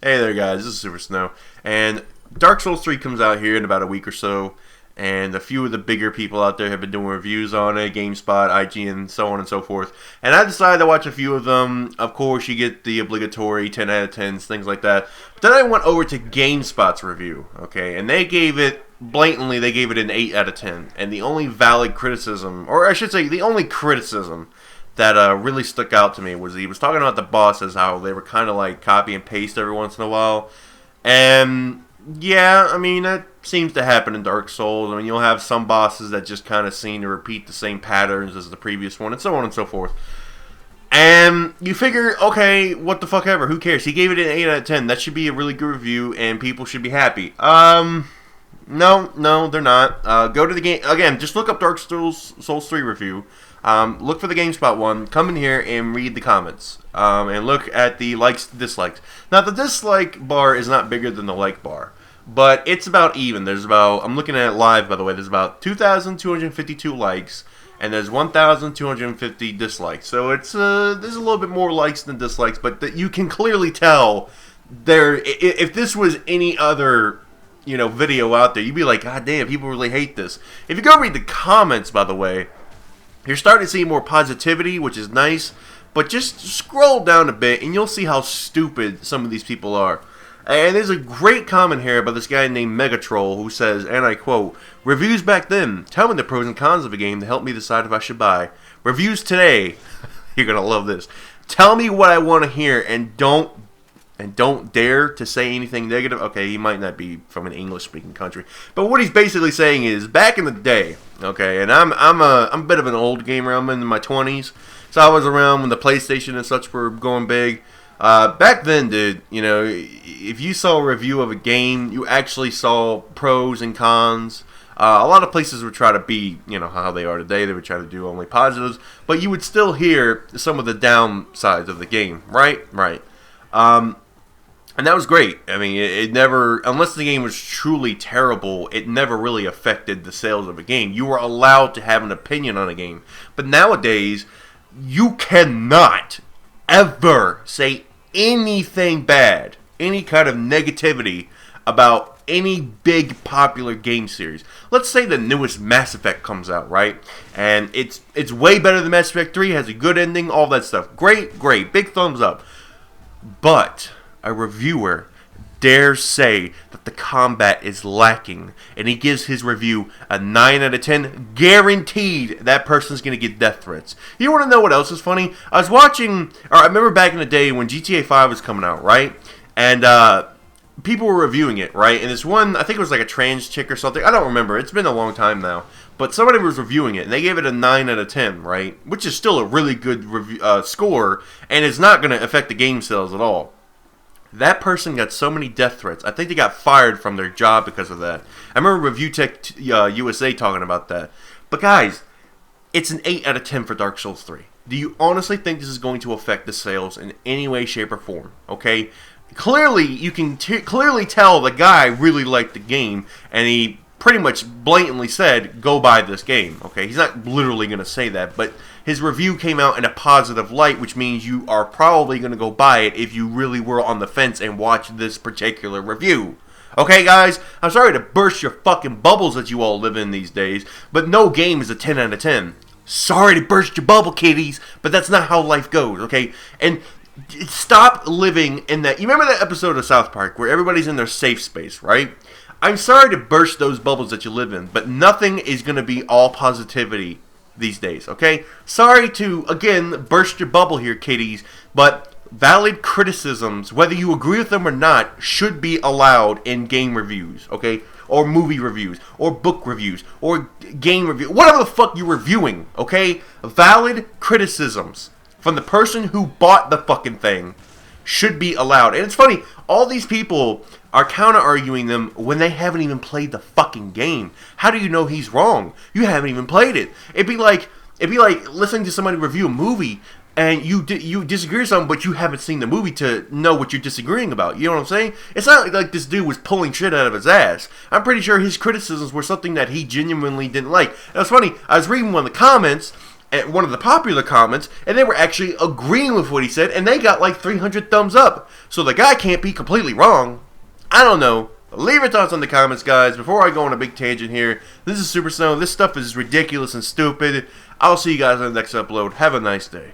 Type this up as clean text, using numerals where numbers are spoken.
Hey there, guys. This is Super Snow, and Dark Souls 3 comes out here in about a week or so, and a few of the bigger people out there have been doing reviews on it, GameSpot, IGN, so on and so forth. And I decided to watch a few of them. Of course, you get the obligatory 10 out of 10s, things like that. But then I went over to GameSpot's review, okay, and they gave it, blatantly, they gave it an 8 out of 10. And the only valid criticism, or I should say, the only criticism that really stuck out to me was he was talking about the bosses, how they were kind of like copy and paste every once in a while. And yeah, I mean, that seems to happen in Dark Souls. I mean, you'll have some bosses that just kind of seem to repeat the same patterns as the previous one, and so on and so forth. And you figure, okay, what the fuck ever, who cares? He gave it an 8 out of 10. That should be a really good review, and people should be happy. No, they're not. Go to the game, again, just look up Dark Souls 3 review. Look for the GameSpot one, come in here and read the comments, and look at the likes, dislikes. Now, the dislike bar is not bigger than the like bar, but it's about even. There's about, I'm looking at it live, by the way, there's about 2,252 likes, and there's 1,250 dislikes. So it's, there's a little bit more likes than dislikes, but you can clearly tell there, if this was any other, you know, video out there, you'd be like, God damn, people really hate this. If you go read the comments, by the way, you're starting to see more positivity, which is nice, but just scroll down a bit and you'll see how stupid some of these people are. And there's a great comment here by this guy named Megatroll who says, and I quote, "Reviews back then, tell me the pros and cons of a game to help me decide if I should buy. Reviews today," you're going to love this, "tell me what I want to hear and don't dare to say anything negative." Okay, he might not be from an English-speaking country, but what he's basically saying is, back in the day, okay, and I'm a bit of an old gamer. I'm in my 20s, so I was around when the PlayStation and such were going big. Back then, dude, you know, if you saw a review of a game, you actually saw pros and cons. A lot of places would try to be, you know, how they are today. They would try to do only positives, but you would still hear some of the downsides of the game, right? Right. And that was great. I mean, it never, unless the game was truly terrible, it never really affected the sales of a game. You were allowed to have an opinion on a game. But nowadays, you cannot ever say anything bad, any kind of negativity about any big popular game series. Let's say the newest Mass Effect comes out, right? And it's way better than Mass Effect 3, has a good ending, all that stuff. Great, big thumbs up. But a reviewer dares say that the combat is lacking, and he gives his review a 9 out of 10, guaranteed that person's going to get death threats. You want to know what else is funny? I was watching, or I remember back in the day when GTA 5 was coming out, right? And people were reviewing it, right? And this one, I think it was like a trans chick or something, I don't remember, it's been a long time now, but somebody was reviewing it, and they gave it a 9 out of 10, right? Which is still a really good score, and it's not going to affect the game sales at all. That person got so many death threats. I think they got fired from their job because of that. I remember Review Tech USA talking about that. But guys, it's an 8 out of 10 for Dark Souls 3. Do you honestly think this is going to affect the sales in any way, shape, or form? Okay? Clearly, you can clearly tell the guy really liked the game, and he pretty much blatantly said, go buy this game. Okay? He's not literally going to say that, but his review came out in a positive light, which means you are probably going to go buy it if you really were on the fence and watched this particular review. Okay, guys? I'm sorry to burst your fucking bubbles that you all live in these days, but no game is a 10 out of 10. Sorry to burst your bubble, kiddies, but that's not how life goes, okay? And stop living in that. You remember that episode of South Park where everybody's in their safe space, right? I'm sorry to burst those bubbles that you live in, but nothing is going to be all positivity these days, okay? Sorry to, again, burst your bubble here, kiddies, but valid criticisms, whether you agree with them or not, should be allowed in game reviews, okay? Or movie reviews, or book reviews, or game reviews, whatever the fuck you're reviewing, okay? Valid criticisms from the person who bought the fucking thing should be allowed. And it's funny, all these people are counter-arguing them when they haven't even played the fucking game. How do you know he's wrong? You haven't even played it. It'd be like listening to somebody review a movie and you disagree with something, but you haven't seen the movie to know what you're disagreeing about. You know what I'm saying? It's not like this dude was pulling shit out of his ass. I'm pretty sure his criticisms were something that he genuinely didn't like. And it's funny, I was reading one of the comments, at one of the popular comments, and they were actually agreeing with what he said, and they got like 300 thumbs up. So the guy can't be completely wrong. I don't know. Leave your thoughts in the comments, guys. Before I go on a big tangent here, this is Super Snow. This stuff is ridiculous and stupid. I'll see you guys on the next upload. Have a nice day.